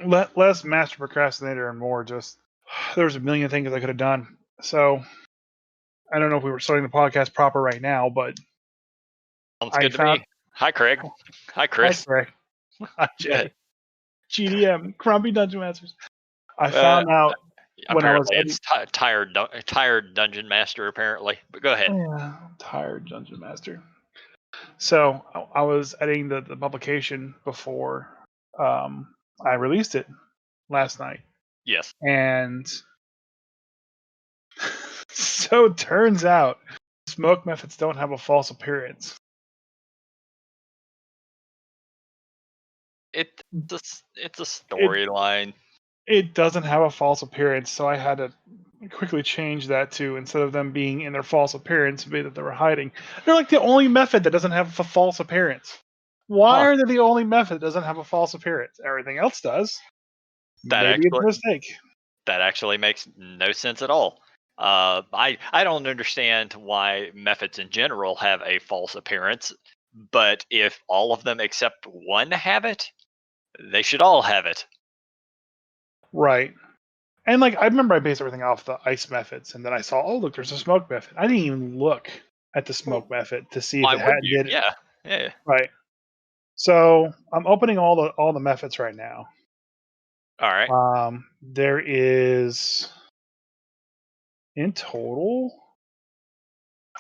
less master procrastinator and more just there was a million things I could have done. So I don't know if we were starting the podcast proper right now, but sounds good to me. Hi, Craig. Hi, Chris. Hi, Craig. Hi, Jay. GDM, Grumpy Dungeon Masters. I found out when I was it's tired Dungeon Master apparently. But go ahead. Yeah, tired Dungeon Master. So I was editing the publication before I released it last night. Yes. And so it turns out smoke methods don't have a false appearance. It's a storyline. It doesn't have a false appearance, so I had to quickly change that to, instead of them being in their false appearance, be that they were hiding. They're like the only method that doesn't have a false appearance. Why are they the only method that doesn't have a false appearance? Everything else does. Maybe it's a mistake. That actually makes no sense at all. I don't understand why methods in general have a false appearance, but if all of them except one have it, they should all have it. Right. And like I remember I based everything off the ice methods, and then I saw, oh look, there's a smoke method. I didn't even look at the smoke method to see if it did it. Yeah. Right. So I'm opening all the methods right now. All right. There is in total.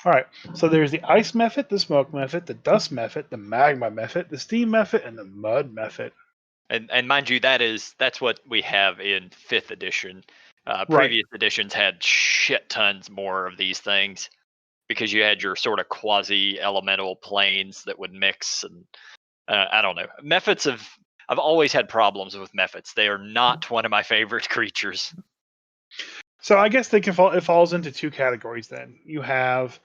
All right. So there's the ice method, the smoke method, the dust method, the magma method, the steam method, and the mud method. And mind you, that's what we have in 5th edition. Right. Previous editions had shit tons more of these things because you had your sort of quasi-elemental planes that would mix, and I don't know. Methods I've always had problems with methods. They are not one of my favorite creatures. So I guess it falls into two categories then. You have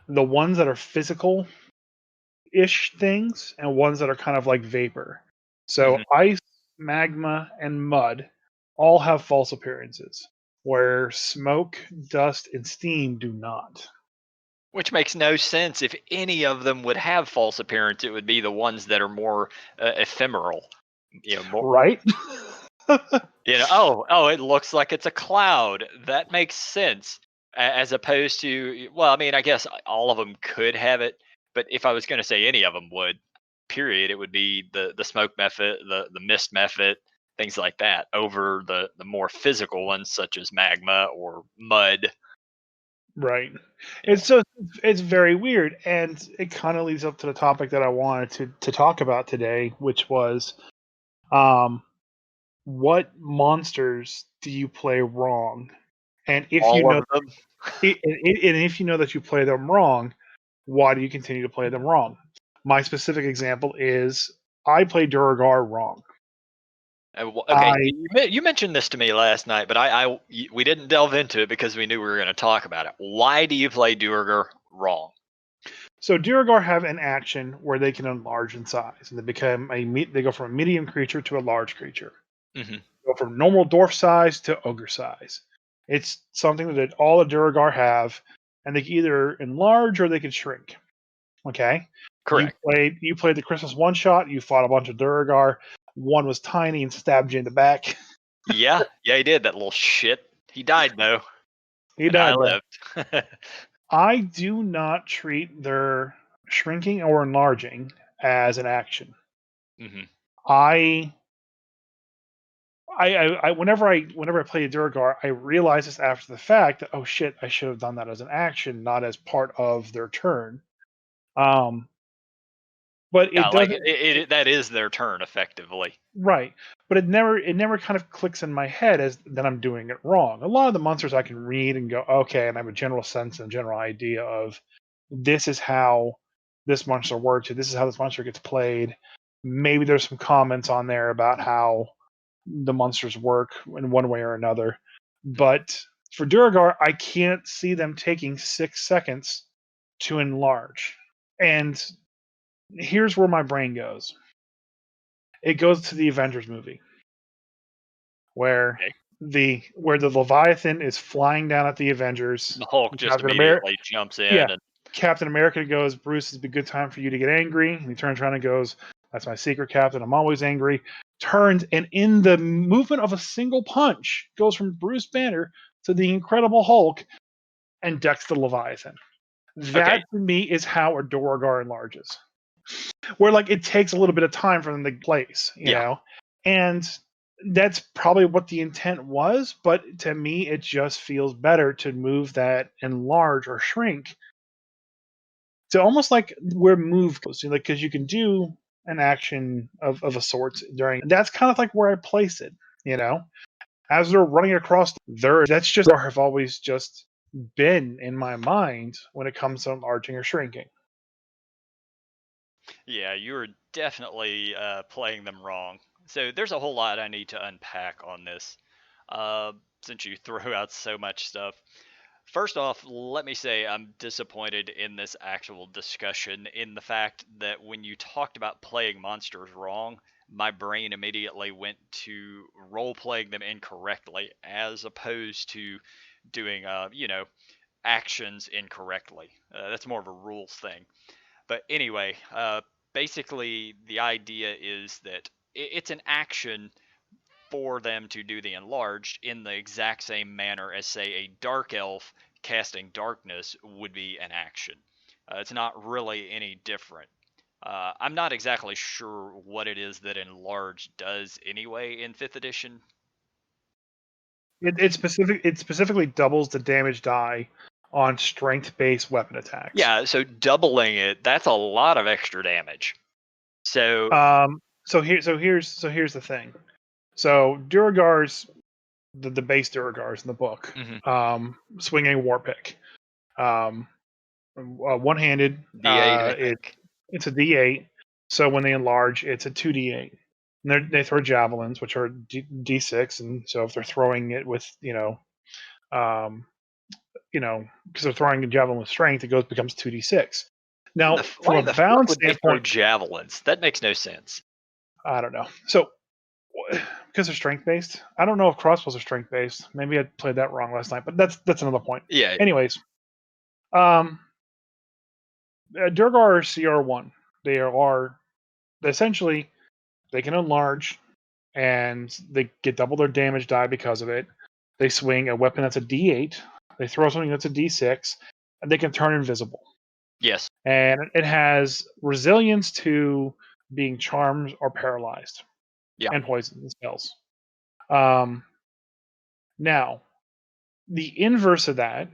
the ones that are physical-ish things and ones that are kind of like vapor. So ice, magma, and mud all have false appearances, where smoke, dust, and steam do not. Which makes no sense. If any of them would have false appearance, it would be the ones that are more ephemeral. Right? It looks like it's a cloud. That makes sense. As opposed to, well, I mean, I guess all of them could have it, but if I was going to say any of them would, period, it would be the smoke method, the mist method, things like that, over the more physical ones such as magma or mud. Right. It's very weird, and it kind of leads up to the topic that I wanted to talk about today, which was what monsters do you play wrong? And if all you know of them. and if you know that you play them wrong, why do you continue to play them wrong? My specific example is I play Duragar wrong. Okay, you mentioned this to me last night, but we didn't delve into it because we knew we were going to talk about it. Why do you play Duragar wrong? So Duragar have an action where they can enlarge in size, and they go from a medium creature to a large creature. Mm-hmm. Go from normal dwarf size to ogre size. It's something that all the Duragar have, and they can either enlarge or they can shrink. Okay? Correct. You played the Christmas one shot, you fought a bunch of Duragar. One was tiny and stabbed you in the back. Yeah, he did, that little shit. He died though. He died. I lived. I do not treat their shrinking or enlarging as an action. Mm-hmm. Whenever I play a Duragar, I realize this after the fact that, oh shit, I should have done that as an action, not as part of their turn. But it doesn't. That is their turn effectively. Right, but it never kind of clicks in my head as that I'm doing it wrong. A lot of the monsters I can read and go, okay, and I have a general sense and general idea of this is how this monster works, or this is how this monster gets played. Maybe there's some comments on there about how the monsters work in one way or another. But for Duragar, I can't see them taking 6 seconds to enlarge. And here's where my brain goes. It goes to the Avengers movie, where the Leviathan is flying down at the Avengers. The Hulk just immediately jumps in. Yeah, and Captain America goes, Bruce, it's a good time for you to get angry. And he turns around and goes, that's my secret, Captain. I'm always angry. turns, and in the movement of a single punch, goes from Bruce Banner to the Incredible Hulk and decks the Leviathan. That to me is how a Duragar enlarges. Where like it takes a little bit of time for them to place, you know? And that's probably what the intent was, but to me it just feels better to move that enlarge or shrink to almost like where move goes, like because you can do an action of a sort during that's kind of like where I place it, you know? As they're running across there, that's just where I've always just been in my mind when it comes to enlarging or shrinking. Yeah, you were definitely playing them wrong. So there's a whole lot I need to unpack on this, since you threw out so much stuff. First off, let me say I'm disappointed in this actual discussion in the fact that when you talked about playing monsters wrong, my brain immediately went to role playing them incorrectly as opposed to doing, actions incorrectly. That's more of a rules thing. But anyway, basically, the idea is that it's an action for them to do the enlarged in the exact same manner as, say, a dark elf casting darkness would be an action. It's not really any different. I'm not exactly sure what it is that enlarge does anyway in 5th edition. It specifically doubles the damage die on strength-based weapon attacks. Yeah, so doubling it, that's a lot of extra damage. So here's the thing. So Duragars, the base Duragars in the book, swinging war pick, one-handed. D8, I think. It's a D8. So when they enlarge, it's a 2D8. And they throw javelins, which are D6, and so if they're throwing it with because they're throwing a javelin with strength, it becomes 2D6. Now, from a balance would they throw standpoint, javelins? That makes no sense. I don't know. So because they're strength based, I don't know if crossbows are strength based. Maybe I played that wrong last night, but that's another point. Yeah. Anyways, Durgar are CR1. They are essentially they can enlarge and they get double their damage die because of it. They swing a weapon that's a D8. They throw something that's a D6, and they can turn invisible. Yes. And it has resilience to being charmed or paralyzed. Yeah. And poison spells. Now, the inverse of that,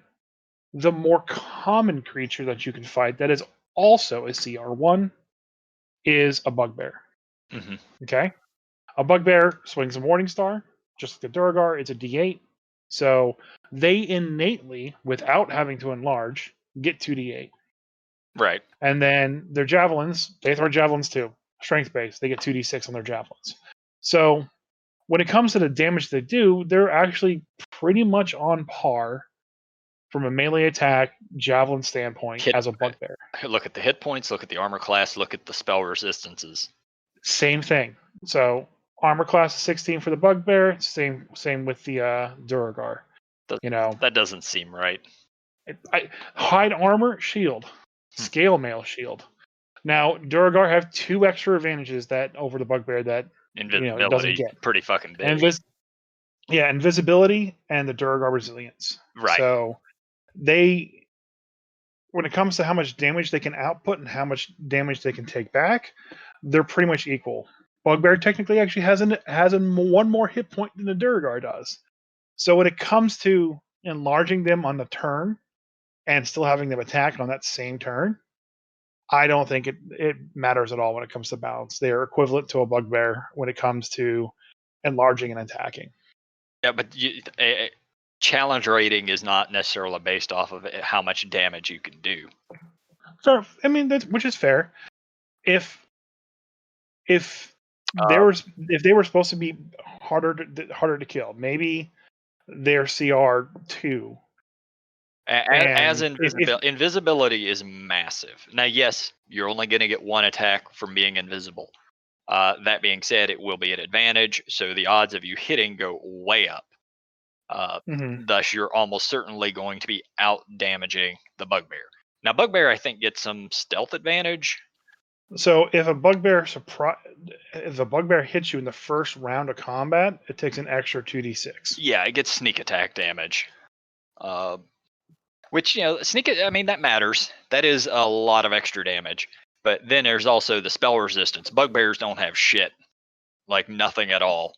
the more common creature that you can fight that is also a CR1 is a bugbear. Mm-hmm. Okay? A bugbear swings a Morningstar, just like a Duragar, it's a D8. So they innately, without having to enlarge, get 2D8. Right. And then their javelins, they throw javelins too. Strength based, they get 2D6 on their javelins. So when it comes to the damage they do, they're actually pretty much on par from a melee attack javelin standpoint as a bugbear. Look at the hit points, look at the armor class, look at the spell resistances. Same thing. So armor class is 16 for the bugbear. Same with the Duragar. That doesn't seem right. Hide armor, shield, scale mail, shield. Now Duragar have 2 extra advantages that over the bugbear that invisibility it doesn't get. Pretty fucking big. Invisibility and the Duragar resilience. Right. So they, when it comes to how much damage they can output and how much damage they can take back, they're pretty much equal. Bugbear technically actually has one more hit point than the Duragar does. So when it comes to enlarging them on the turn and still having them attack on that same turn, I don't think it matters at all when it comes to balance. They are equivalent to a bugbear when it comes to enlarging and attacking. Yeah, but challenge rating is not necessarily based off of how much damage you can do. So I mean, which is fair. If they were supposed to be harder to kill, maybe they're CR2. As invisibility is massive. Now, yes, you're only going to get one attack from being invisible. That being said, it will be an advantage, so the odds of you hitting go way up. Thus, you're almost certainly going to be out damaging the bugbear. Now, bugbear, I think, gets some stealth advantage. So if a bugbear hits you in the first round of combat, it takes an extra 2d6. Yeah, it gets sneak attack damage. Which, sneak it, I mean, that matters. That is a lot of extra damage. But then there's also the spell resistance. Bugbears don't have shit. Like nothing at all.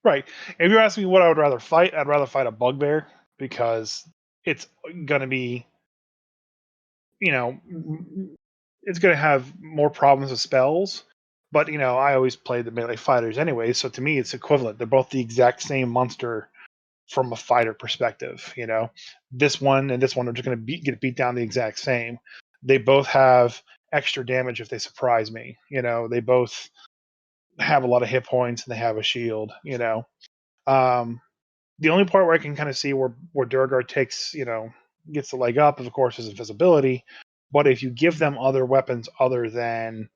Right. If you're asking me what I would rather fight, I'd rather fight a bugbear because it's gonna be, it's gonna have more problems with spells. But I always play the melee fighters anyway, so to me it's equivalent. They're both the exact same monster from a fighter perspective. This one and this one are just gonna get beat down the exact same. They both have extra damage if they surprise me. They both have a lot of hit points and they have a shield. The only part where I can kind of see where Durgar gets the leg up, of course, is invisibility. But if you give them other weapons other than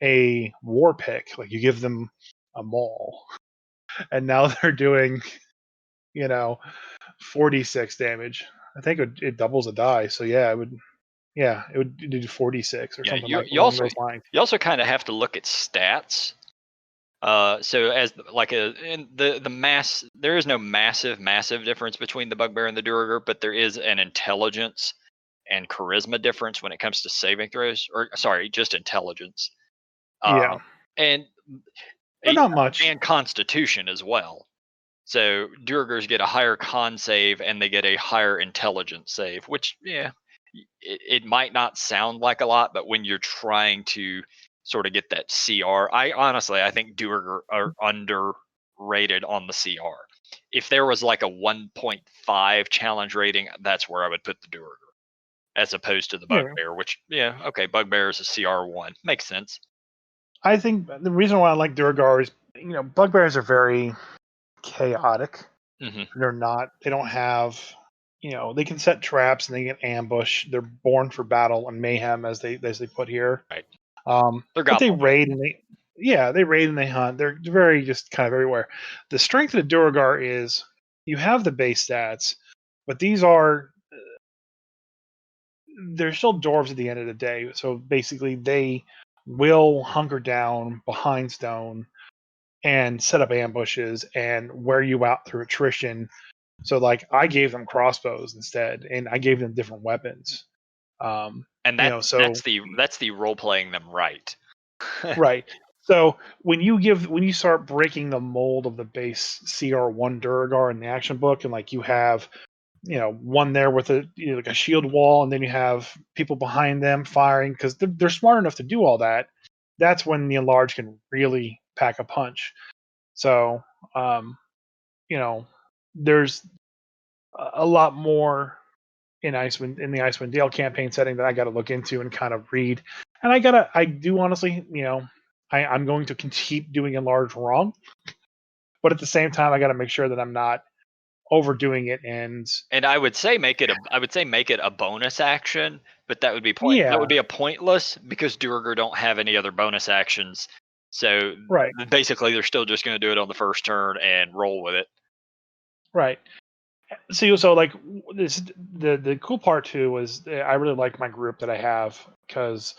a war pick, like you give them a maul, and now they're doing, 46 damage. I think it doubles a die. So yeah, it would do 46 or Yeah, something you like you along also those lines. you also kind of have to look at stats. So as like in the mass, there is no massive difference between the bugbear and the Duergar, but there is an intelligence and charisma difference when it comes to saving throws, or sorry, just intelligence. Yeah, And but not much. and constitution as well. So Duergars get a higher con save and they get a higher intelligence save, which it might not sound like a lot, but when you're trying to sort of get that CR, I think Duergar are underrated on the CR. If there was like a 1.5 challenge rating, that's where I would put the Duergar as opposed to the Yeah, Bugbear, which okay, Bugbear is a CR1, makes sense. I think the reason why I like Durgar is bugbears are very chaotic. Hmm. They're not. They don't have. They can set traps and they can ambush. They're born for battle and mayhem, as they put here. Right, they're But they goblin. raid and they raid and they hunt. They're very just kind of everywhere. The strength of the Duergar is you have the base stats, but they're still dwarves at the end of the day. So basically, they will hunker down behind stone and set up ambushes and wear you out through attrition. So like I gave them crossbows instead, and I gave them different weapons. And So that's the role playing them right. right. So when you start breaking the mold of the base CR1 Duragar in the action book, and like you have one there with like a shield wall, and then you have people behind them firing because they're smart enough to do all that. That's when the enlarge can really pack a punch. So you know, there's a lot more in the Icewind Dale campaign setting that I got to look into and kind of read. And I do honestly, I'm going to keep doing enlarge wrong, but at the same time, I got to make sure that I'm not overdoing it. And And I would say make it a bonus action, but that yeah, would be a pointless because Duergar don't have any other bonus actions. So right, basically they're still just going to do it on the first turn and roll with it. right. So like this, the cool part too was I really like my group that I have because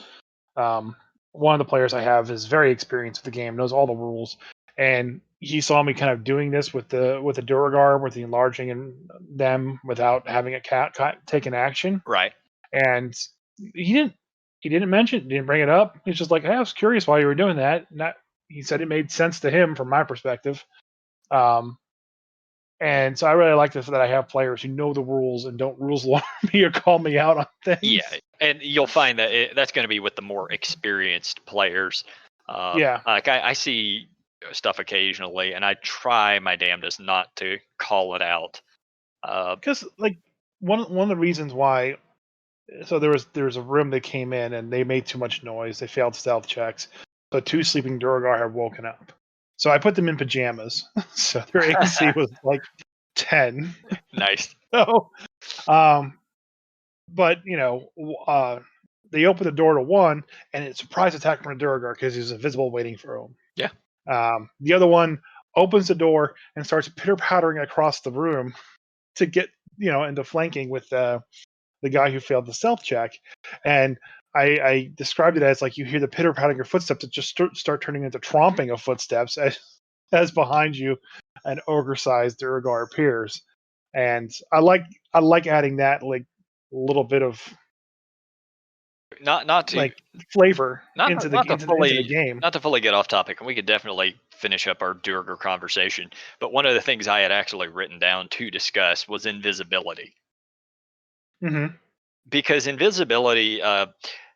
Um, one of the players I have is very experienced with the game, knows all the rules, and he saw me kind of doing this with the Duragar, with the enlarging and them without having a cat take an action, Right. and he didn't didn't bring it up. He's just like, hey, I was curious why you were doing that. He said it made sense to him from my perspective. Um, and so I really like this that I have players who know the rules and don't rules alarm me or call me out on Yeah. things. And you'll find that that's going to be with the more experienced players. Yeah, Like I see stuff occasionally and I try my damnedest not to call it out. because like one of the reasons why so there was a room they came in and they made too much noise. They failed stealth checks. So two sleeping Duergar had woken up. So I put them in pajamas. So their AC was like 10. Nice. So um but they opened the door to one and it surprise attack from a Duergar because he was invisible waiting for him. Yeah. The other one opens the door and starts pitter pattering across the room to get into flanking with the guy who failed the stealth check. And I described it as like you hear the pitter pattering of your footsteps that just start turning into tromping of footsteps as behind you an ogre-sized Durgar appears, and I like adding that like little bit of Not to like flavor not into the not to into the fully game. not to fully get off topic, and we could definitely finish up our Durger conversation. But one of the things I had actually written down to discuss was invisibility, Hmm. because invisibility,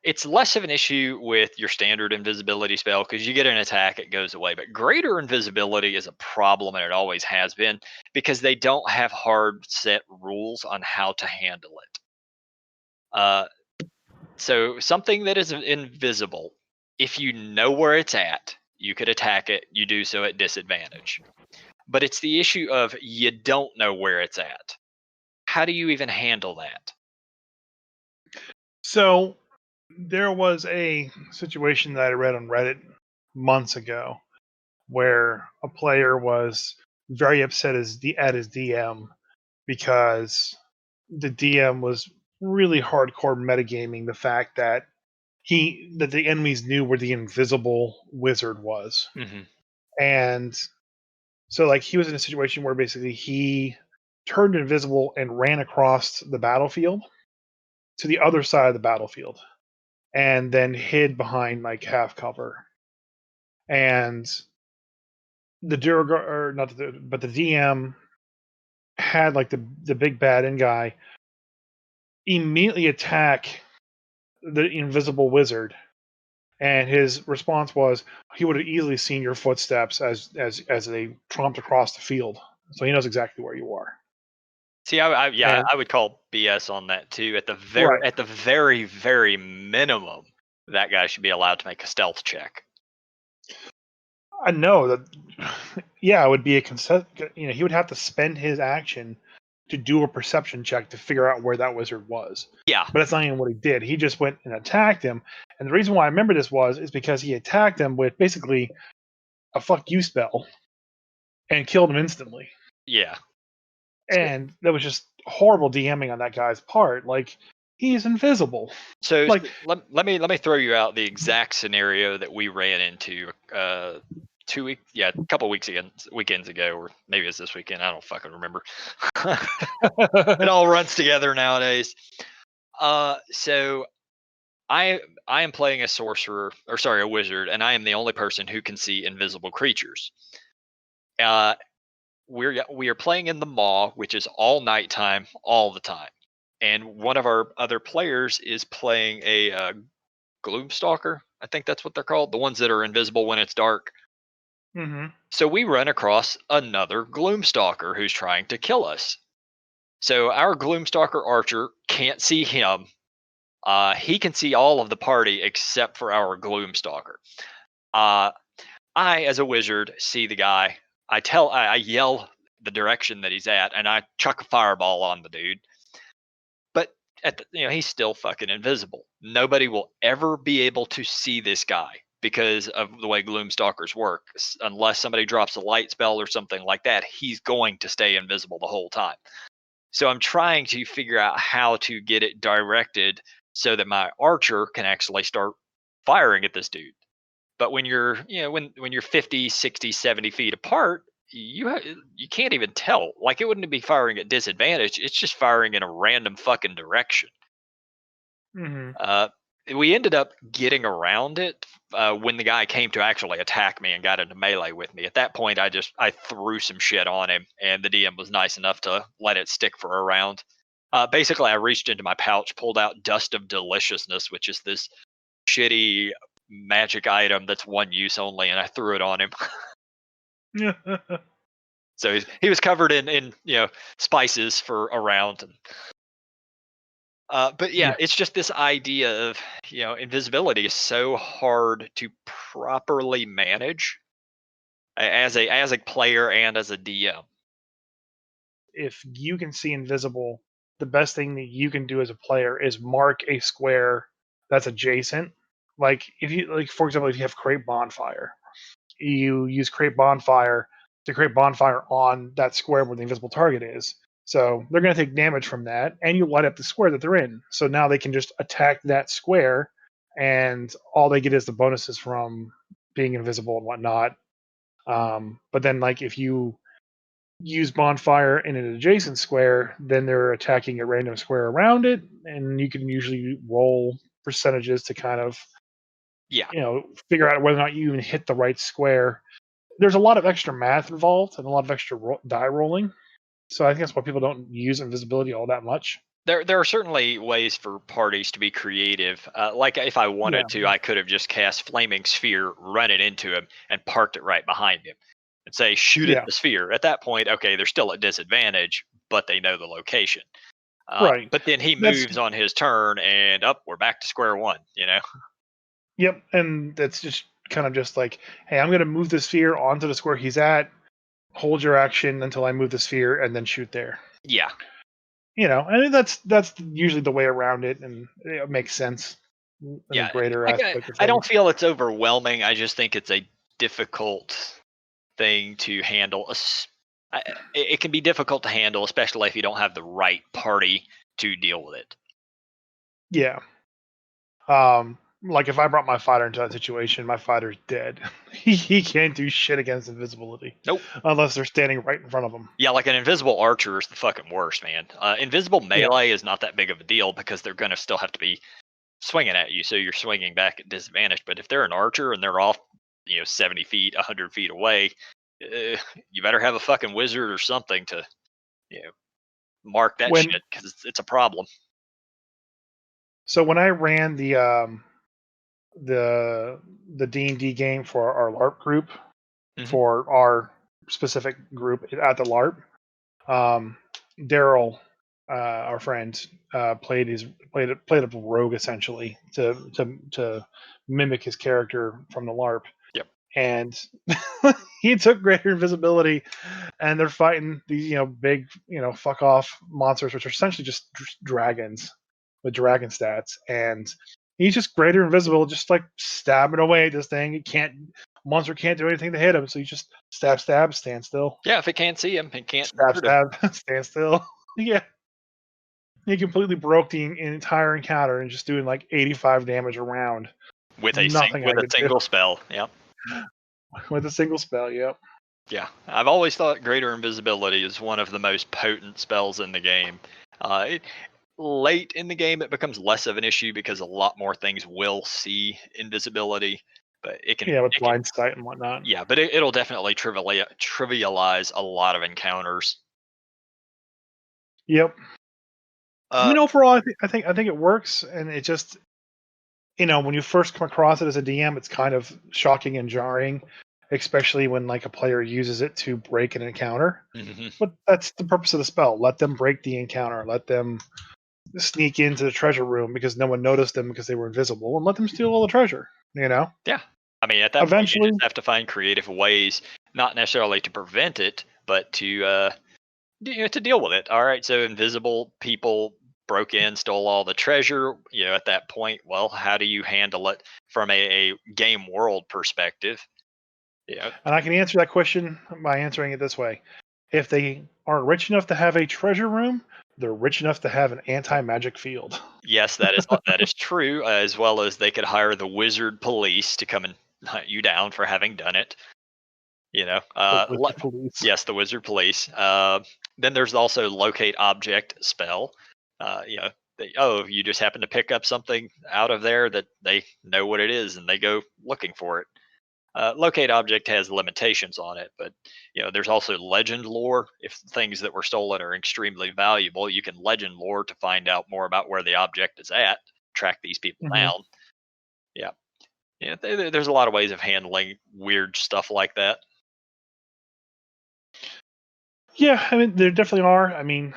it's less of an issue with your standard invisibility spell because you get an attack, it goes away. But greater invisibility is a problem, and it always has been, because they don't have hard set rules on how to handle it. So something that is invisible, if you know where it's at, you could attack it. You do so at disadvantage. But it's the issue of you don't know where it's at. How do you even handle that? So there was a situation that I read on Reddit months ago where a player was very upset at his DM because the DM was really hardcore metagaming the fact that the enemies knew where the invisible wizard was. Hmm. And so like he was in a situation where basically he turned invisible and ran across the battlefield to the other side of the battlefield and then hid behind like half cover. And the Durga or not the but the DM had like the big bad end guy immediately attack the invisible wizard, and his response was he would have easily seen your footsteps as they tromped across the field, so he knows exactly where you are. See, yeah, And I would call BS on that too. right, At the very, very minimum, that guy should be allowed to make a stealth check. I know that. Yeah, it would be a consent. He would have to spend his action to do a perception check to figure out where that wizard was. Yeah, But that's not even what he did. He just went and attacked him. And the reason why I remember this is because he attacked him with basically a fuck you spell and killed him instantly. yeah. And that was just horrible DMing on that guy's part. Like, he's invisible. So Like, let me throw you out the exact scenario that we ran into 2 weeks, yeah, a couple weekends ago, or maybe it's this weekend. I don't fucking remember. It all runs together nowadays. So I am playing a sorcerer, or sorry, a wizard, and I am the only person who can see invisible creatures. Uh, we are playing in the maw, which is all nighttime, all the time. And one of our other players is playing a gloomstalker. I think that's what they're called, the ones that are invisible when it's dark. hmm So we run across another gloomstalker who's trying to kill us. So our gloomstalker archer can't see him. He can see all of the party except for our gloomstalker. Uh, I, as a wizard, see the guy. I yell the direction that he's at, and I chuck a fireball on the dude. But he's still fucking invisible. Nobody will ever be able to see this guy because of the way Gloomstalkers work. Unless somebody drops a light spell or something like that, he's going to stay invisible the whole time. So I'm trying to figure out how to get it directed so that my archer can actually start firing at this dude. But when you're, when you're 50, 60, 70 feet apart, you can't even tell. Like, it wouldn't be firing at disadvantage. It's just firing in a random fucking direction. hmm Uh, we ended up getting around it when the guy came to actually attack me and got into melee with me. At that point, I threw some shit on him, and the DM was nice enough to let it stick for a round. Basically, I reached into my pouch, pulled out Dust of Deliciousness, which is this shitty magic item that's one use only, and I threw it on him. So he was covered in spices for a round. But yeah, yeah. it's just this idea of invisibility is so hard to properly manage as a player and as a DM. If you can see invisible, the best thing that you can do as a player is mark a square that's adjacent. Like if you like, for example, if you have create bonfire, you use create bonfire to create bonfire on that square where the invisible target is. So they're going to take damage from that, and you light up the square that they're in. So now they can just attack that square and all they get is the bonuses from being invisible and whatnot. But then, like, if you use bonfire in an adjacent square, then they're attacking a random square around it, and you can usually roll percentages to kind of Yeah. figure out whether or not you even hit the right square. There's a lot of extra math involved and a lot of extra die rolling. So I think that's why people don't use invisibility all that much. There are certainly ways for parties to be creative. Like if I Yeah, wanted to, I could have just cast Flaming Sphere, run it into him, and parked it right behind him, and say, "Shoot at yeah, the sphere." At that point, okay, they're still at disadvantage, but they know the location. right. But then he That's moves on his turn, and up, we're back to square one. Yep, and that's just kind of just like, hey, I'm going to move the sphere onto the square he's at. Hold your action until I move the sphere, and then shoot there. Yeah, And that's usually the way around it, and it makes sense in a yeah. greater Like I, aspect of I don't things. feel it's overwhelming. I just think it's a difficult thing to handle. It can be difficult to handle, especially if you don't have the right party to deal with it. Yeah. Like if I brought my fighter into that situation, my fighter's dead. He can't do shit against invisibility Nope. unless they're standing right in front of him. Yeah, like an invisible archer is the fucking worst, man. Invisible Yeah. melee is not that big of a deal because they're gonna still have to be swinging at you, so you're swinging back at disadvantage. But if they're an archer and they're off, 70 feet, 100 feet away, you better have a fucking wizard or something to, you know, mark that When shit because it's a problem. so when I ran the the D&D game for our LARP group, Hmm. for our specific group at the LARP, Daryl, our friend, played a rogue essentially to mimic his character from the LARP, Yep. and he took greater invisibility, and they're fighting these big fuck off monsters, which are essentially just dragons with dragon stats, and he's just greater invisible, just like stabbing away at this thing. It can't Monster can't do anything to hit him, so you just stab, stand still, Yeah, if it can't see him, it can't stab, hurt him stand still. Yeah, he completely broke the entire encounter and just doing like 85 damage a round. with Nothing I with a could do single spell. Yep. with a single spell. Yep. Yeah, I've always thought greater invisibility is one of the most potent spells in the game. Late in the game, it becomes less of an issue because a lot more things will see invisibility, but Yeah, with it can, blind sight and whatnot. yeah, but it'll definitely trivialize a lot of encounters. Yep. I Uh, mean, overall, I think it works, and it just when you first come across it as a DM, it's kind of shocking and jarring, especially when like a player uses it to break an encounter. mhm. But that's the purpose of the spell. Let them break the encounter. Let them sneak into the treasure room because no one noticed them because they were invisible, and let them steal all the treasure. Yeah, I mean, at that point, you Eventually, just have to find creative ways, not necessarily to prevent it, but to to deal with it. All right, so invisible people broke in, stole all the treasure. At that point, well, how do you handle it from a game world perspective? Yeah, and I can answer that question by answering it this way: if they aren't rich enough to have a treasure room, they're rich enough to have an anti-magic field. yes, that is true. As well as they could hire the wizard police to come and hunt you down for having done it. The wizard police. Yes, the wizard police. Then there's also locate object spell. You just happen to pick up something out of there that they know what it is and they go looking for it. Locate object has limitations on it, but there's also legend lore. If things that were stolen are extremely valuable, you can legend lore to find out more about where the object is at, track these people Hmm. down. Yeah, yeah. There's a lot of ways of handling weird stuff like that. Yeah, I mean, there definitely are. I mean,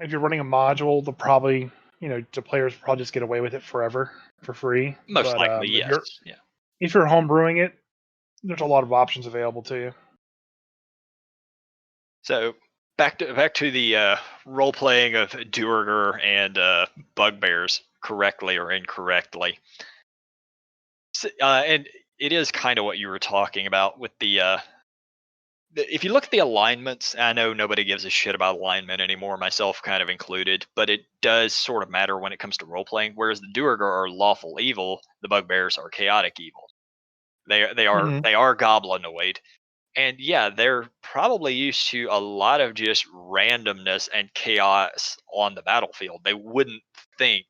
if you're running a module, they'll probably, the players will probably just get away with it forever for free. Most But likely, if yes. you're Yeah. if you're homebrewing it, there's a lot of options available to you. So back to the role playing of Duergar and Bugbears correctly or incorrectly. And it is kind of what you were talking about with the if you look at the alignments, I know nobody gives a shit about alignment anymore, myself kind of included, but it does sort of matter when it comes to role playing. Whereas the Duergar are lawful evil, the Bugbears are chaotic evil. Mhm. They are goblinoid, and yeah, they're probably used to a lot of just randomness and chaos on the battlefield. They wouldn't think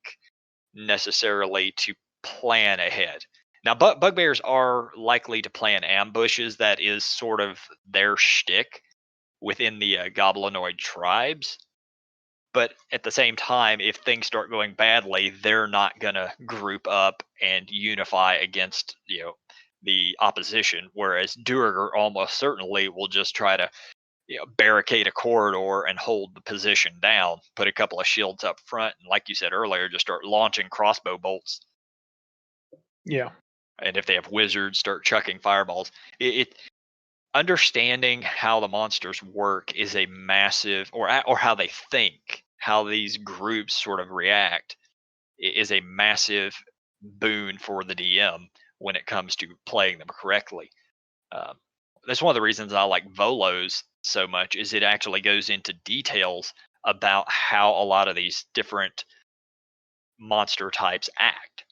necessarily to plan ahead. Now, bugbears are likely to plan ambushes. That is sort of their shtick within the goblinoid tribes. But at the same time, if things start going badly, they're not going to group up and unify against the opposition. Whereas Duergar almost certainly will just try to barricade a corridor and hold the position down, put a couple of shields up front, and like you said earlier, just start launching crossbow bolts. Yeah. And if they have wizards, start chucking fireballs. It understanding how the monsters work is a massive, or how they think, how these groups sort of react, is a massive boon for the DM when it comes to playing them correctly. Um, that's one of the reasons I like Volos so much. Is it actually goes into details about how a lot of these different monster types act,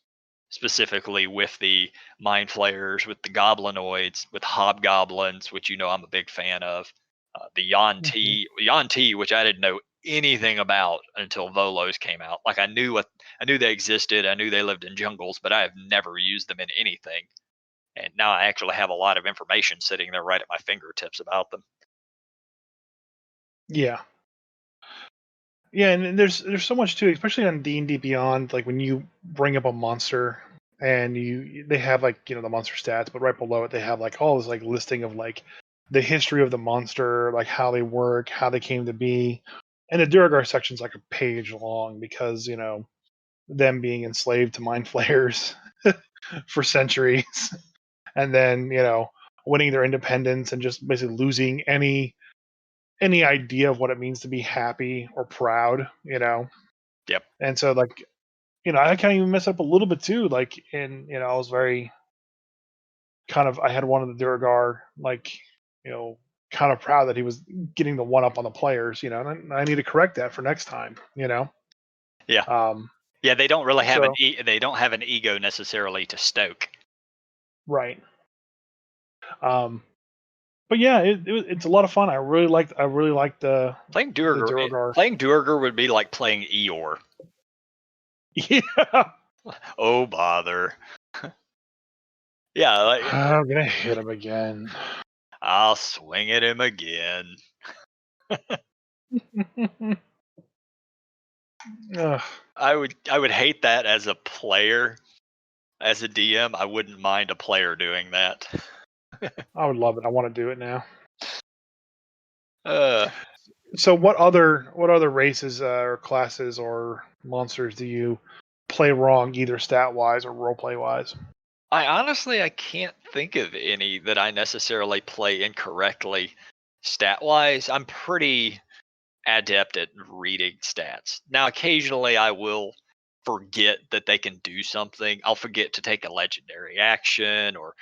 specifically with the mind flayers, with the goblinoids, with hobgoblins, which I'm a big fan of. The Mhm. Yuan-ti, which I didn't know anything about until Volos came out. Like I knew they existed, I knew they lived in jungles, but I have never used them in anything. And now I actually have a lot of information sitting there right at my fingertips about them. Yeah. Yeah, and there's so much too, especially on D&D Beyond. Like when you bring up a monster and they have like the monster stats, but right below it they have like all this like listing of like the history of the monster, like how they work, how they came to be, and the Duragar section's like a page long because them being enslaved to mind flayers for centuries, and then winning their independence and just basically losing any idea of what it means to be happy or proud. Yep. And so like I kind of even mess up a little bit too. Like, and I was very I had one of the Duragar, like, you know, kind of proud that he was getting the one up on the players, and I need to correct that for next time. Yeah. Um, Yeah. They don't really have so they don't have an ego necessarily to stoke. right. Um, but yeah, it's a lot of fun. I really liked the Duragar. Playing Duergar would be like playing Eeyore. Yeah, Oh bother. Yeah, like, I'm gonna hit him again. I'll swing at him again. Ugh, I would hate that as a player. As a DM, I wouldn't mind a player doing that. I would love it. I want to do it now. Uh, So what other races or classes or monsters do you play wrong, either stat wise or roleplay wise? I can't think of any that I necessarily play incorrectly stat wise. I'm pretty adept at reading stats. Now, occasionally I will forget that they can do something. I'll forget to take a legendary action or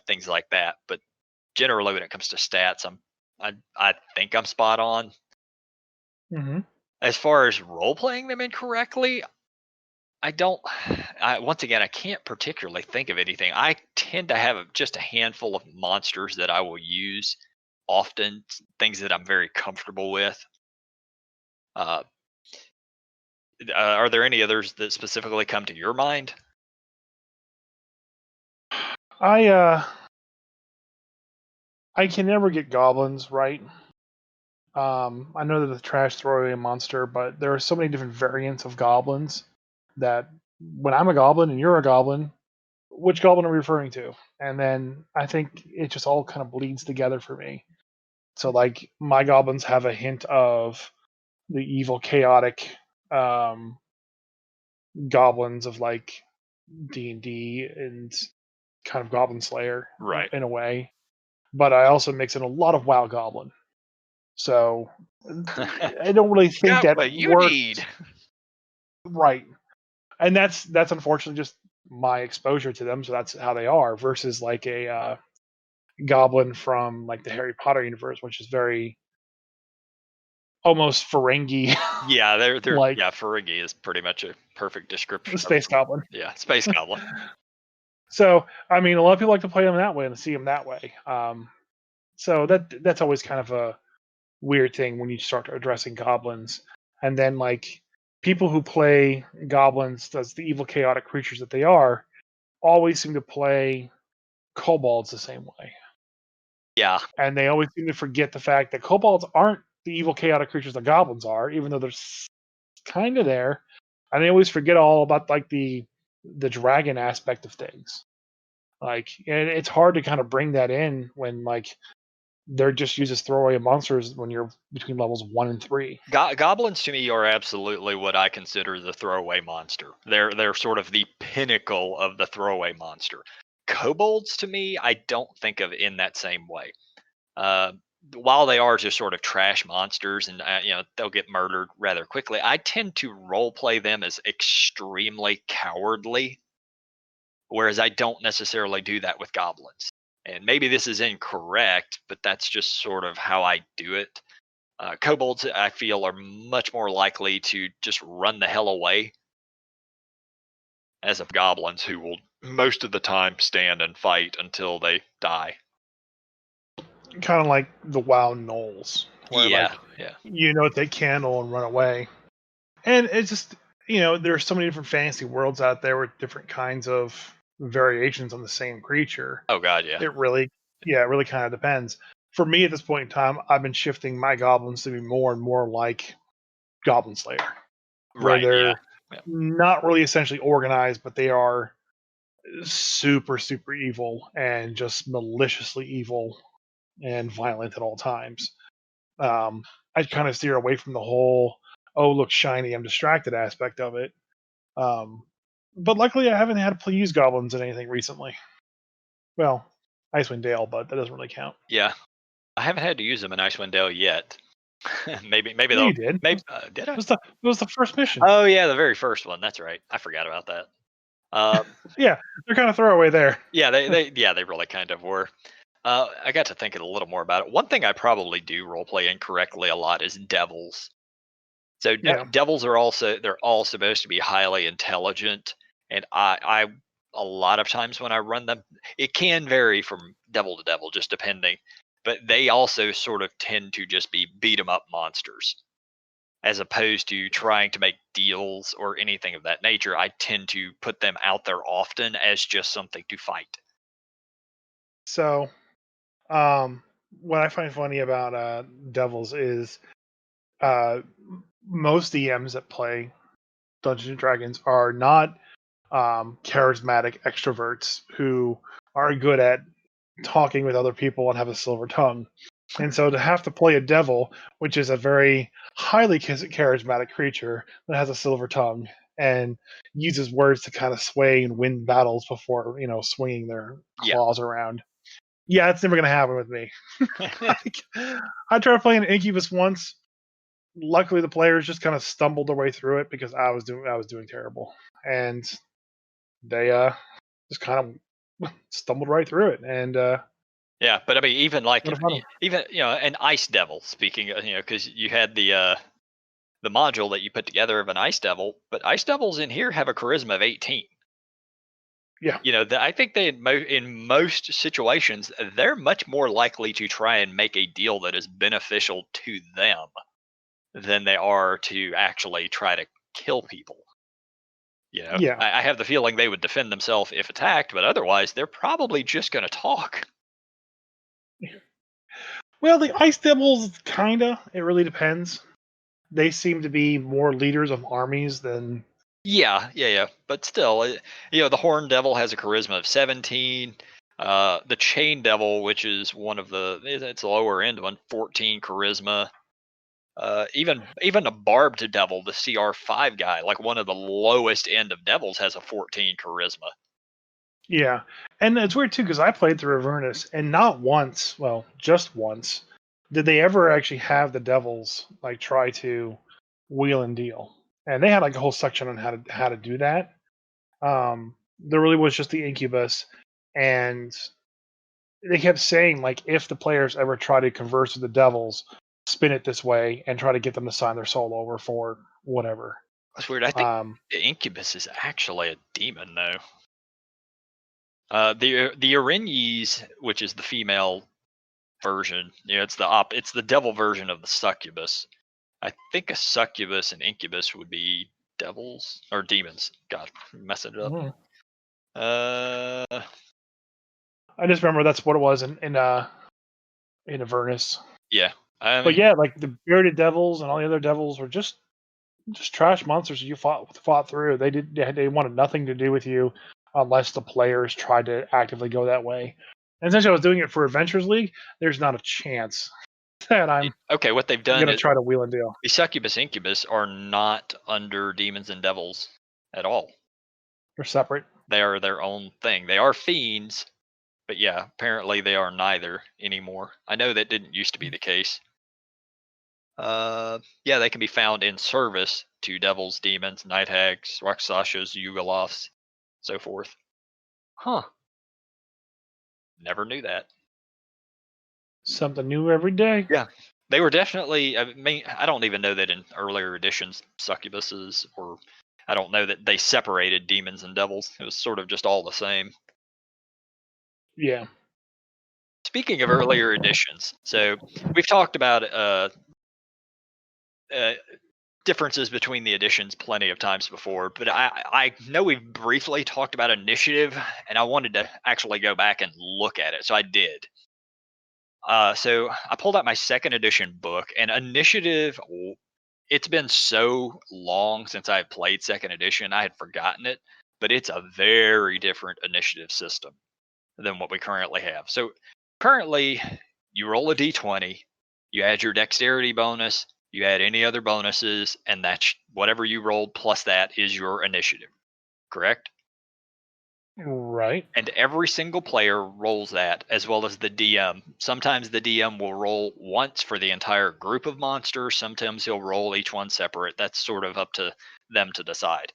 things like that. But generally, when it comes to stats, I think I'm spot on. Hmm. As far as role playing them incorrectly, I don't. Once again, I can't particularly think of anything. I tend to have just a handful of monsters that I will use often, things that I'm very comfortable with. Uh, are there any others that specifically come to your mind? I uh I can never get goblins right. I know they're the trash throwaway monster, but there are so many different variants of goblins that when I'm a goblin and you're a goblin, which goblin are we referring to? And then I think it just all kind of bleeds together for me. So like my goblins have a hint of the evil, chaotic um, goblins of like D&D and kind of Goblin Slayer Right. in a way, but I also mix in a lot of WoW Goblin. So I don't really think Got that what you works need. right, and that's unfortunately just my exposure to them. So that's how they are versus like a goblin from like the Harry Potter universe, which is very almost Ferengi Yeah, they're like yeah, Ferengi is pretty much a perfect description of space goblin. yeah, space goblin. So I mean, a lot of people like to play them that way and see them that way. So that's always kind of a weird thing when you start addressing goblins, and then like people who play goblins as the evil chaotic creatures that they are always seem to play kobolds the same way, Yeah, and they always seem to forget the fact that kobolds aren't the evil chaotic creatures that goblins are, even though they're kind of there, and they always forget all about like the dragon aspect of things. Like, and it's hard to kind of bring that in when like they're just used as throwaway monsters when you're between levels 1 and 3. goblins to me are absolutely what I consider the throwaway monster. They're sort of the pinnacle of the throwaway monster. Kobolds to me, I don't think of in that same way. Uh, while they are just sort of trash monsters and they'll get murdered rather quickly, I tend to role play them as extremely cowardly, whereas I don't necessarily do that with goblins. And maybe this is incorrect, but that's just sort of how I do it. Kobolds, I feel, are much more likely to just run the hell away, as of goblins who will most of the time stand and fight until they die. Kind of like the WoW gnolls, where Yeah, like yeah. they candle and run away. And it's just there's so many different fantasy worlds out there with different kinds of variations on the same creature. Oh God, yeah. It really, yeah, it really kind of depends. For me at this point in time, I've been shifting my goblins to be more and more like Goblin Slayer, where Right, yeah. they're Yeah. not really essentially organized, but they are super, super evil and just maliciously evil and violent at all times. I kind of steer away from the whole "oh look shiny, I'm distracted" aspect of it. Um, but luckily, I haven't had to use goblins in anything recently. Well, Icewind Dale, but that doesn't really count. Yeah. I haven't had to use them in Icewind Dale yet. Maybe Yeah, they'll you did. It maybe was, did I? it was the first mission. Oh yeah, the very first one. That's right. I forgot about that. Um, Yeah, they're kind of throwaway there. yeah, they really kind of were. I got to thinking a little more about it. One thing I probably do roleplay incorrectly a lot is devils. So Yeah. devils are also they're all supposed to be highly intelligent, and I a lot of times when I run them, it can vary from devil to devil, just depending. But they also sort of tend to just be beat 'em up monsters, as opposed to trying to make deals or anything of that nature. I tend to put them out there often as just something to fight. So, what I find funny about Devils is uh, most DMs that play Dungeons and Dragons are not charismatic extroverts who are good at talking with other people and have a silver tongue. And so to have to play a devil, which is a very highly charismatic creature that has a silver tongue and uses words to kind of sway and win battles before, swinging their Yeah. claws around. Yeah, it's never going to happen with me. Like, I tried playing Incubus once. Luckily, the players just kind of stumbled their way through it because I was doing terrible, and they just kind of stumbled right through it. And Yeah, but I mean, even like what a fun. even an ice devil. Speaking of, because you had the module that you put together of an ice devil, but ice devils in here have a charisma of 18. Yeah, I think they in most situations they're much more likely to try and make a deal that is beneficial to them than they are to actually try to kill people. yeah. I have the feeling they would defend themselves if attacked, but otherwise they're probably just going to talk. Well, the Ice Devils, kinda. It really depends. They seem to be more leaders of armies than. Yeah, yeah, yeah. But still, the Horn Devil has a charisma of 17. The Chain Devil, which is one of it's a lower end one, 14 charisma. Even a Barbed Devil, the CR5 guy, like one of the lowest end of devils, has a 14 charisma. Yeah, and it's weird too because I played through Avernus, and not once, well, just once, did they ever actually have the devils like try to wheel and deal. And they had like a whole section on how to do that. There really was just the Incubus, and they kept saying, like, if the players ever try to converse with the devils, spin it this way and try to get them to sign their soul over for whatever. That's weird. I think Um, Incubus is actually a demon, though. The Erinyes, which is the female version, it's the devil version of the succubus. I think a succubus and incubus would be devils or demons. God, I'm messing it up. mhm. Uh, I just remember that's what it was in Avernus. yeah. I But mean, yeah, like the bearded devils and all the other devils were just trash monsters you fought through. They wanted nothing to do with you unless the players tried to actively go that way. And essentially, I was doing it for Adventures League. There's not a chance that I'm okay. What they've done gonna is try to wheel and deal. the succubus incubus are not under demons and devils at all. They're separate. They are their own thing. They are fiends, but yeah, apparently they are neither anymore. I know that didn't used to be the case. Yeah, they can be found in service to devils, demons, night hags, rakshasas, yugoloths, so forth. Huh. Never knew that. Something new every day. Yeah. They were definitely, I mean, I don't even know that in earlier editions, succubuses, or I don't know that they separated demons and devils. It was sort of just all the same. Yeah. Speaking of earlier editions, so we've talked about uh, differences between the editions plenty of times before, but I know we've briefly talked about initiative, and I wanted to actually go back and look at it, so I did. So I pulled out my second edition book, and initiative. It's been so long since I played second edition, I had forgotten it, but it's a very different initiative system than what we currently have. So currently, you roll a d20, you add your dexterity bonus, you add any other bonuses, and that's whatever you rolled plus that is your initiative, correct? Right. And every single player rolls that as well as the DM. Sometimes the DM will roll once for the entire group of monsters, sometimes he'll roll each one separate. That's sort of up to them to decide.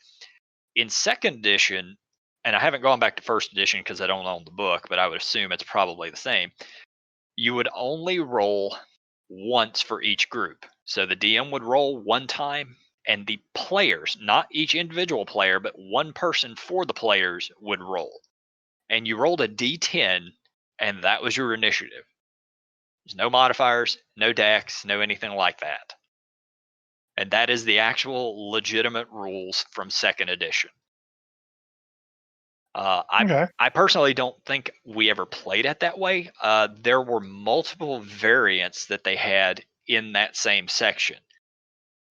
In second edition, and I haven't gone back to first edition because I don't own the book, but I would assume it's probably the same. You would only roll once for each group. So the DM would roll one time, and the players, not each individual player, but one person for the players would roll. And you rolled a d10, and that was your initiative. There's no modifiers, no dex, no anything like that. And that is the actual legitimate rules from second edition. Uh, I Okay. I personally don't think we ever played it that way. There were multiple variants that they had in that same section,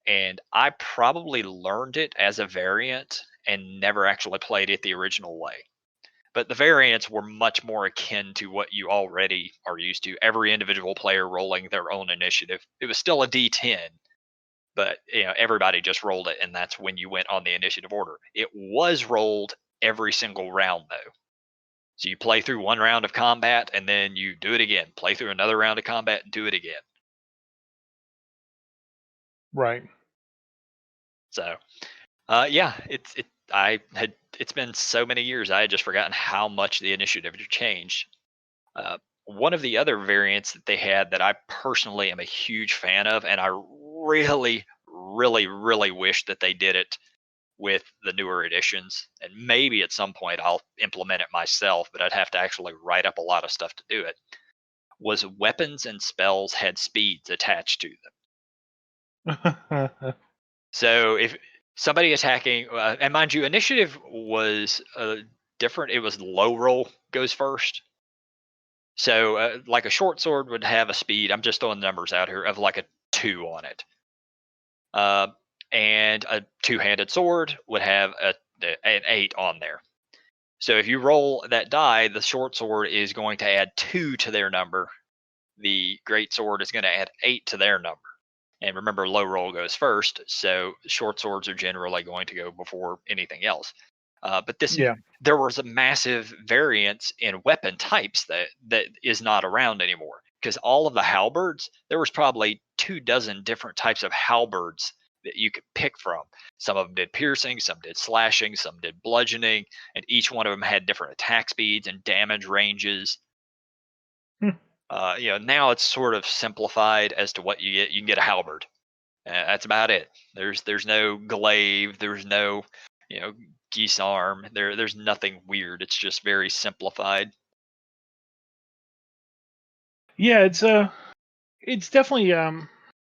and I probably learned it as a variant and never actually played it the original way. But the variants were much more akin to what you already are used to. Every individual player rolling their own initiative. It was still a D10, but everybody just rolled it, and that's when you went on the initiative order. It was rolled every single round though. So you play through one round of combat and then you do it again. Play through another round of combat and do it again. Right. So yeah, it's been so many years I had just forgotten how much the initiative had changed. Uh, One of the other variants that they had that I personally am a huge fan of, and I really, really, really wish that they did it with the newer editions. And maybe at some point I'll implement it myself, but I'd have to actually write up a lot of stuff to do it. Was weapons and spells had speeds attached to them. So if somebody attacking, and mind you, initiative was different. It was low roll goes first. So, like a short sword would have a speed. I'm just throwing numbers out here of like a 2 on it, uh, and a two-handed sword would have an 8 on there. So, if you roll that die, the short sword is going to add 2 to their number. The great sword is going to add 8 to their number. And remember, low roll goes first, so short swords are generally going to go before anything else. But Yeah. there was a massive variance in weapon types that is not around anymore. Because all of the halberds, there was probably 24 different types of halberds that you could pick from. Some of them did piercing, some did slashing, some did bludgeoning, and each one of them had different attack speeds and damage ranges. Now it's sort of simplified as to what you get. You can get a halberd. That's about it. There's no glaive. There's no, you know, geese arm. There's nothing weird. It's just very simplified. Yeah, it's definitely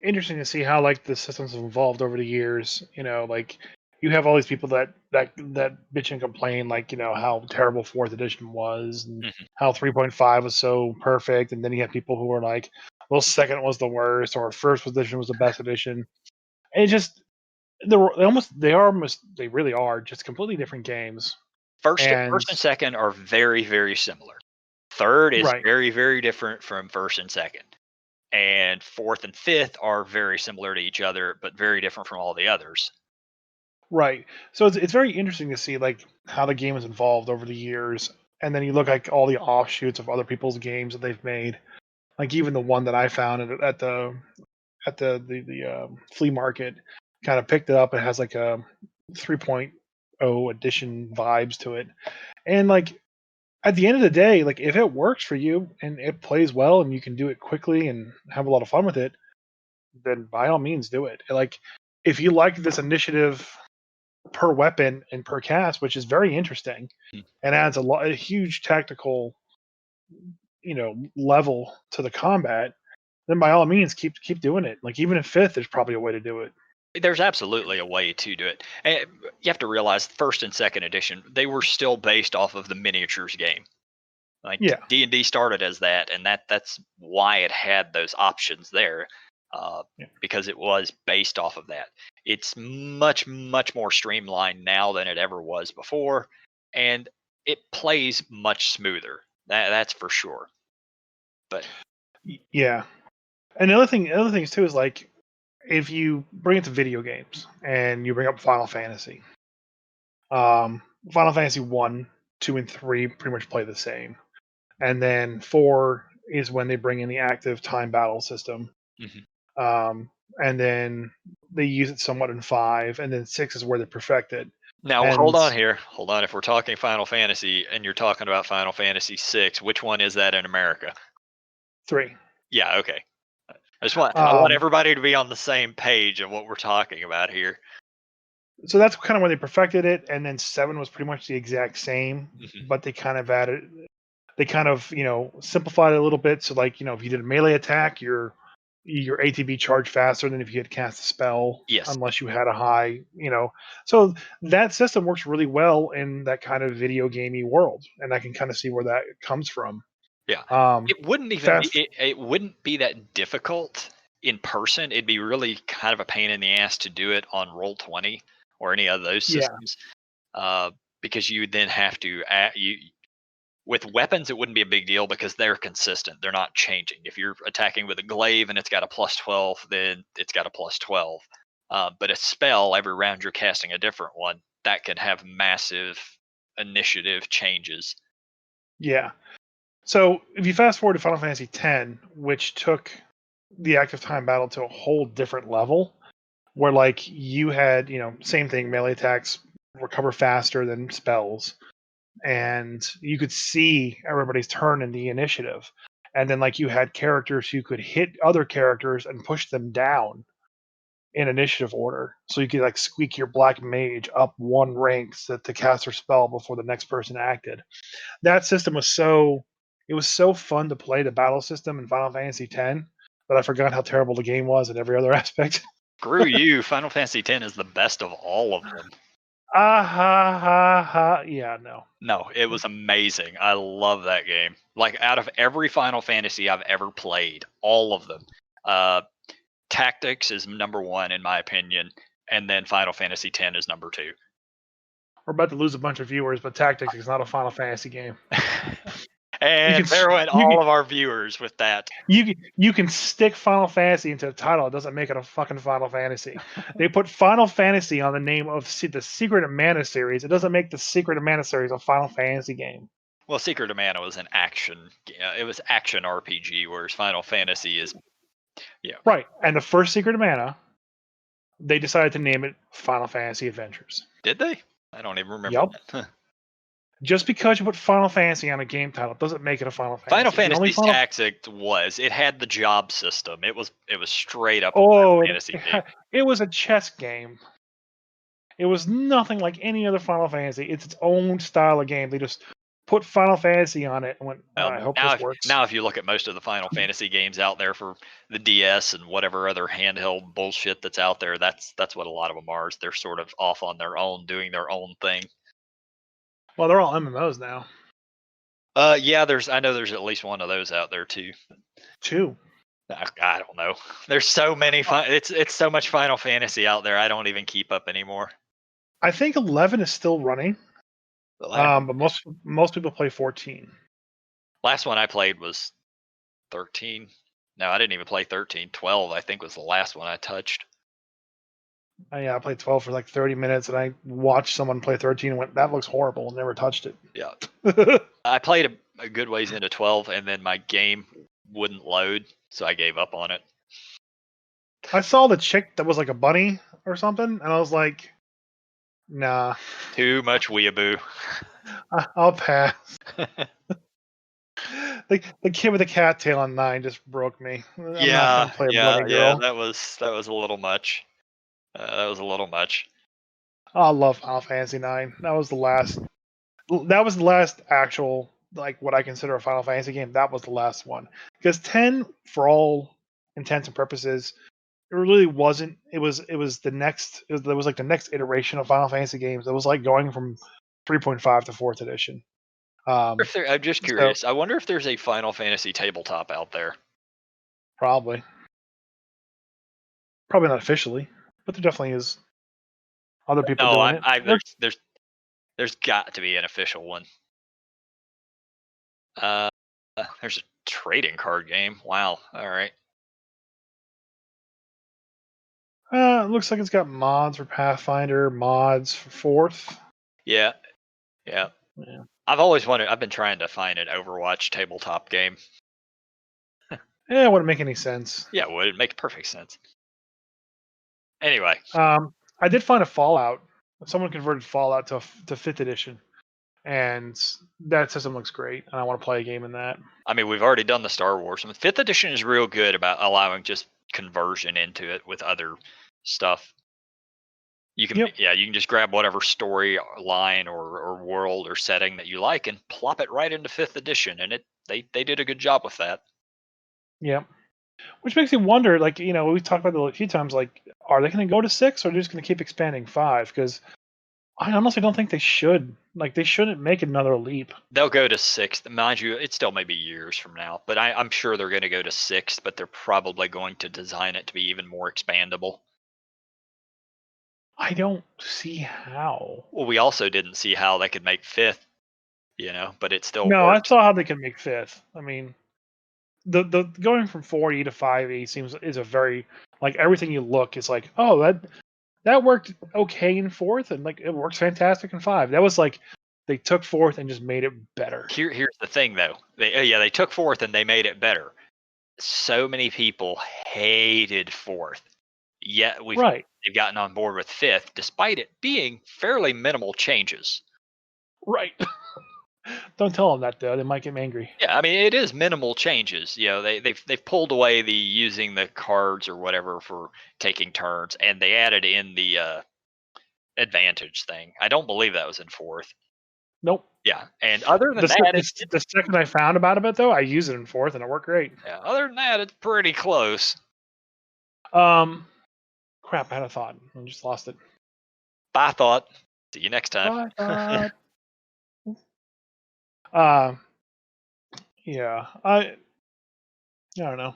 interesting to see how like the systems have evolved over the years. Like you have all these people that bitch and complain, like how terrible fourth edition was and Mhm. how 3.5 was so perfect, and then you have people who are like, well, second was the worst, or first edition was the best edition. And it just they really are just completely different games. First And and second are very, very similar. Third is right, very, very different from first and second. And fourth and fifth are very similar to each other, but very different from all the others. right. So it's very interesting to see like how the game has evolved over the years, and then you look like all the offshoots of other people's games that they've made. Like even the one that I found at the flea market, kind of picked it up. It has like a 3.0 edition vibes to it, and like at the end of the day, like if it works for you and it plays well and you can do it quickly and have a lot of fun with it, then by all means do it. Like if you like this initiative per weapon and per cast, which is very interesting Mm. and adds a huge tactical, level to the combat, then by all means keep doing it. Like even in fifth, there's probably a way to do it. There's absolutely a way to do it. And you have to realize first and second edition, they were still based off of the miniatures game. Like Yeah, D&D started as that, and that's why it had those options there, uh, yeah, because it was based off of that. It's much, much more streamlined now than it ever was before, and it plays much smoother. That's for sure. But yeah. And other things too is like if you bring it to video games and you bring up Final Fantasy, um, Final Fantasy 1, 2, and 3 pretty much play the same, and then 4 is when they bring in the active time battle system, mhm. um, and then they use it somewhat in 5, and then 6 is where they perfect it. Now hold And on here. Hold on. If we're talking Final Fantasy and you're talking about Final Fantasy 6, which one is that in America? 3. Yeah, okay. I want Um, everybody to be on the same page of what we're talking about here. so that's kind of when they perfected it, and then 7 was pretty much the exact same, Mhm. but they kind of simplified it a little bit. So like if you did a melee attack, your ATB charged faster than if you had cast a spell, Yes. unless you had a high. So that system works really well in that kind of video gamey world, and I can kind of see where that comes from. Yeah. Um, It wouldn't even be fast, it wouldn't be that difficult in person. It'd be really kind of a pain in the ass to do it on Roll20 or any of those yeah, systems, uh, because you would then have to with weapons, it wouldn't be a big deal because they're consistent. They're not changing. If you're attacking with a glaive and it's got a +12, then it's got a +12. But a spell, every round you're casting a different one, that can have massive initiative changes. yeah. So if you fast forward to Final Fantasy X, which took the active time battle to a whole different level, where like you had same thing, melee attacks recover faster than spells, and you could see everybody's turn in the initiative, and then like you had characters who could hit other characters and push them down in initiative order, so you could like squeak your black mage up one rank to cast their spell before the next person acted. That system was so fun to play, the battle system in Final Fantasy X, that I forgot how terrible the game was in every other aspect. Screw you, Final Fantasy X is the best of all of them. Ah ha ha ha. Yeah, no. No, it was amazing. I love that game. Like out of every Final Fantasy I've ever played, all of them, uh, Tactics is number one in my opinion, and then Final Fantasy X is number two. We're about to lose a bunch of viewers, but Tactics is not a Final Fantasy game. You And can there went you all can of our viewers with that. you can stick Final Fantasy into the title. It doesn't make it a fucking Final Fantasy. They put Final Fantasy on the name of the Secret of Mana series. It doesn't make the Secret of Mana series a Final Fantasy game. Well, Secret of Mana was an action. Yeah, it was action RPG, whereas Final Fantasy is. Yeah. Right. And the first Secret of Mana, they decided to name it Final Fantasy Adventures. Did they? I don't even remember Yep. that. Just because you put Final Fantasy on a game title doesn't make it a Final Fantasy. Final The only Fantasy's Final tactic was it had the job system. It was straight up a Final Oh, Fantasy game. it was a chess game. It was nothing like any other Final Fantasy. It's its own style of game. They just put Final Fantasy on it and went, I hope this works. Now, if you look at most of the Final Fantasy games out there for the DS and whatever other handheld bullshit that's out there, that's what a lot of them are. Is they're sort of off on their own, doing their own thing. Well, they're all MMOs now. Yeah, I know there's at least one of those out there too. 2. I don't know. There's so many. It's so much Final Fantasy out there. I don't even keep up anymore. I think 11 is still running. But most people play 14. Last one I played was 13. No, I didn't even play 13. 12, I think, was the last one I touched. Yeah, I played 12 for like 30 minutes, and I watched someone play 13 and went, that looks horrible, and never touched it. Yeah. I played a good ways into 12, and then my game wouldn't load, so I gave up on it. I saw the chick that was like a bunny or something, and I was like, nah. Too much weeaboo. I'll pass. The kid with the cattail on 9 just broke me. I'm not gonna play a bunny girl. That was a little much. That was a little much. I love Final Fantasy 9. That was the last actual, like, what I consider a Final Fantasy game. That was the last one. Because 10, for all intents and purposes, it really wasn't. It was the next. It was like the next iteration of Final Fantasy games. It was like going from 3.5 to 4th edition. I'm just curious. I wonder if there's a Final Fantasy tabletop out there. Probably not officially, but there definitely is. Other people doing it. There's got to be an official one. There's a trading card game. Wow. All right. It looks like it's got mods for Pathfinder, mods for 4th. Yeah. I've always wondered. I've been trying to find an Overwatch tabletop game. Yeah, it wouldn't make any sense. Yeah, it would. It makes perfect sense. Anyway. I did find a Fallout. Someone converted Fallout to 5th edition, and that system looks great, and I want to play a game in that. I mean, we've already done the Star Wars. I mean, 5th edition is real good about allowing just conversion into it with other stuff. You can you can just grab whatever storyline or world or setting that you like and plop it right into 5th edition, and they did a good job with that. Yeah. Which makes me wonder, like, we talked about it a few times, like, are they going to go to 6 or are they just going to keep expanding 5? Because I honestly don't think they should. Like, they shouldn't make another leap. They'll go to 6th. Mind you, it still may be years from now, but I'm sure they're going to go to 6th, but they're probably going to design it to be even more expandable. I don't see how. Well, we also didn't see how they could make 5th, but it still No, worked. I saw how they can make 5th. I mean, the going from 4E to 5E is a very, like, everything you look is like, oh, that worked okay in 4th, and like it works fantastic in 5. That was like they took 4th and just made it better. Here's the thing, though. They took 4th and they made it better. So many people hated 4th, yet they've gotten on board with 5th, despite it being fairly minimal changes. Right. Don't tell them that, though. They might get angry. Yeah, I mean, it is minimal changes. They've pulled away the using the cards or whatever for taking turns, and they added in the advantage thing. I don't believe that was in 4th. Nope. Yeah, and other than the second I found about it, though, I used it in 4th, and it worked great. Yeah, other than that, it's pretty close. Crap, I had a thought. I just lost it. Bye, thought. See you next time. Bye, yeah, I don't know.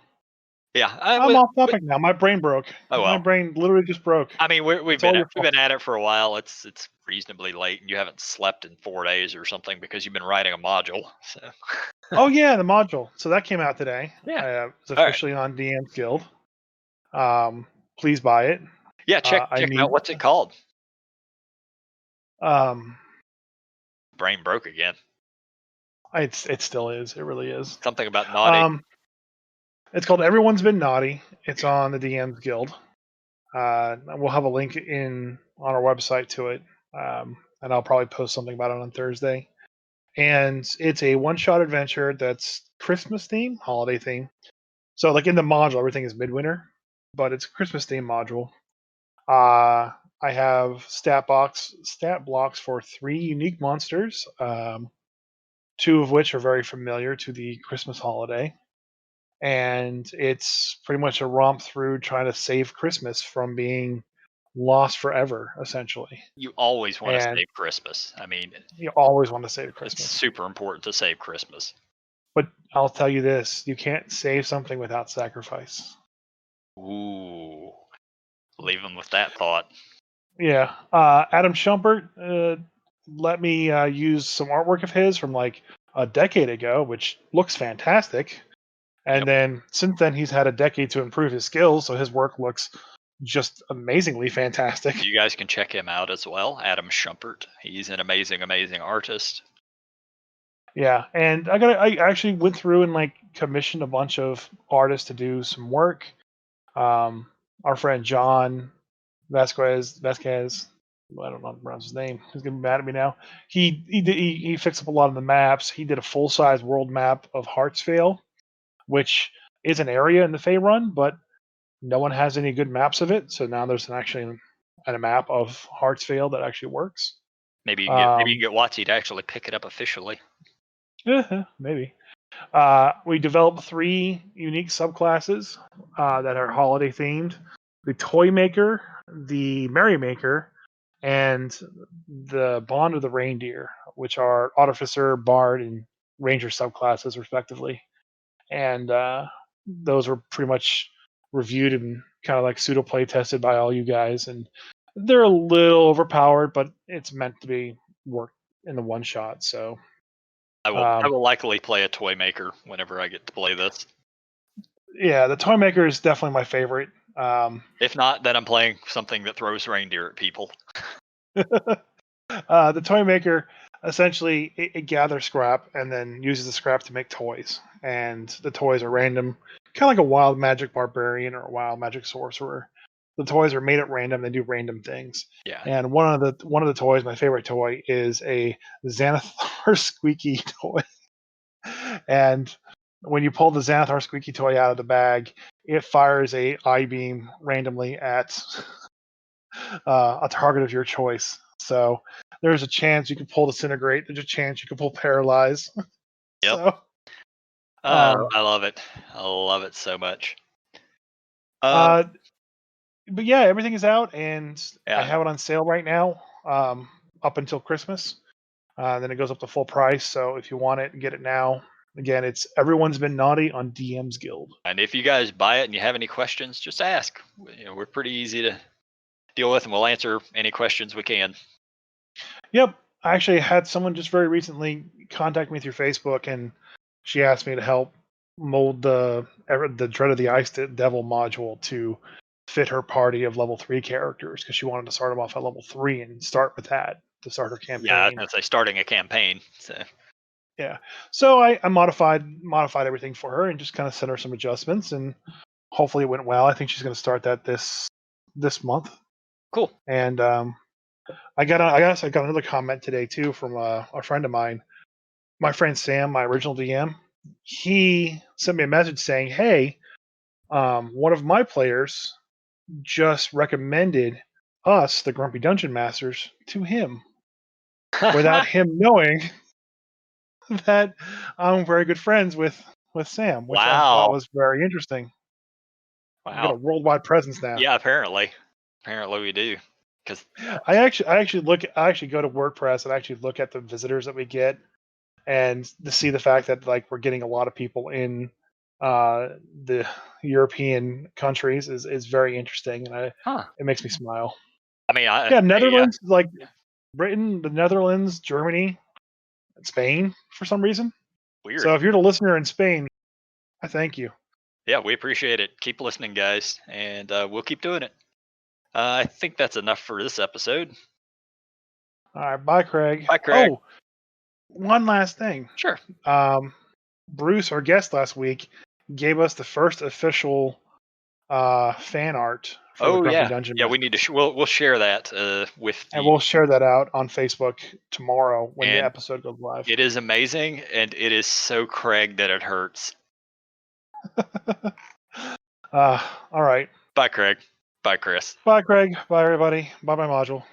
Yeah, I'm off topic now. My brain broke. Oh well. My brain literally just broke. I mean, we've been at it for a while. It's reasonably late, and you haven't slept in 4 days or something because you've been writing a module. So. Oh yeah, the module. So that came out today. Yeah, it's officially on DM's Guild. Please buy it. Yeah, check out what's it called. Brain broke again. It still is. It really is. Something about naughty. It's called Everyone's Been Naughty. It's on the DM's Guild. We'll have a link on our website to it, and I'll probably post something about it on Thursday. and it's a one-shot adventure that's Christmas theme, holiday theme. So like in the module, everything is midwinter, but it's a Christmas theme module. I have stat blocks for 3 unique monsters, 2 of which are very familiar to the Christmas holiday, and it's pretty much a romp through trying to save Christmas from being lost forever, essentially. You always want to And save Christmas. I mean, you always want to save it's Christmas. super important to save Christmas. But I'll tell you this, you can't save something without sacrifice. Ooh, leave them with that thought. Yeah. Adam Schumpert let me use some artwork of his from like a decade ago, which looks fantastic. And Yep. then since then, he's had a decade to improve his skills, so his work looks just amazingly fantastic. You guys can check him out as well, Adam Schumpert. He's an amazing, amazing artist. Yeah, and I actually went through and like commissioned a bunch of artists to do some work. Our friend John Vasquez, I don't know how to pronounce his name. He's gonna be mad at me now. He fixed up a lot of the maps. He did a full size world map of Hartsvale, which is an area in the Faerun, but no one has any good maps of it. So now there's actually a map of Hartsvale that actually works. Maybe you can get Watsy to actually pick it up officially. Maybe. We developed 3 unique subclasses that are holiday themed: the Toy Maker, the Merrymaker, and the Bond of the Reindeer, which are Artificer, Bard, and Ranger subclasses, respectively. And those were pretty much reviewed and kind of like pseudo play tested by all you guys. And they're a little overpowered, but it's meant to be worked in the one shot. So I will likely play a toy maker whenever I get to play this. yeah, the Toy Maker is definitely my favorite. If not, then I'm playing something that throws reindeer at people. The Toy Maker essentially it gathers scrap and then uses the scrap to make toys, and the toys are random, kind of like a wild magic barbarian or a wild magic sorcerer. The toys are made at random; they do random things. Yeah. And one of the toys, my favorite toy, is a Xanathar squeaky toy. And when you pull the Xanathar squeaky toy out of the bag, it fires a eye beam randomly at a target of your choice. So there's a chance you can pull Disintegrate. There's a chance you can pull Paralyze. Yep. So, I love it. I love it so much. but yeah, everything is out, and I Yeah. have it on sale right now, up until Christmas. Then it goes up to full price. So if you want it, get it now. Again, it's Everyone's Been Naughty on DM's Guild. And if you guys buy it and you have any questions, just ask. We're pretty easy to deal with, and we'll answer any questions we can. Yep. I actually had someone just very recently contact me through Facebook, and she asked me to help mold the Dread of the Ice Devil module to fit her party of level 3 characters, because she wanted to start them off at level 3 and start with that to start her campaign. Yeah, I was gonna say starting a campaign. So Yeah. So I modified everything for her and just kind of sent her some adjustments, and hopefully it went well. I think she's going to start that this month. cool. And I got another comment today too from a friend of mine. My friend Sam, my original DM, he sent me a message saying, "Hey, one of my players just recommended us, the Grumpy Dungeon Masters, to him without him knowing that I'm very good friends with Sam," which I thought Wow. was very interesting. We got a Wow. worldwide presence now. Yeah, apparently we do. Because I actually go to WordPress and actually look at the visitors that we get, and to see the fact that like we're getting a lot of people in the European countries is very interesting, and it makes me smile. I mean, Yeah, Netherlands, like Britain, the Netherlands, Germany, and Spain for some reason. weird. So if you're the listener in Spain, I thank you. Yeah, we appreciate it. Keep listening, guys, and we'll keep doing it. I think that's enough for this episode. All right, bye, Craig. Bye, Craig. Oh, one last thing. Sure. Bruce, our guest last week, gave us the first official fan art for the Oh Grumpy yeah, Dungeon yeah. Master. We need to. We'll share that with And the. we'll share that out on Facebook tomorrow when the And episode goes live. it is amazing, and it is so Craig that it hurts. All right. Bye, Craig. Bye, Chris. Bye, Craig. Bye, everybody. Bye, bye, module.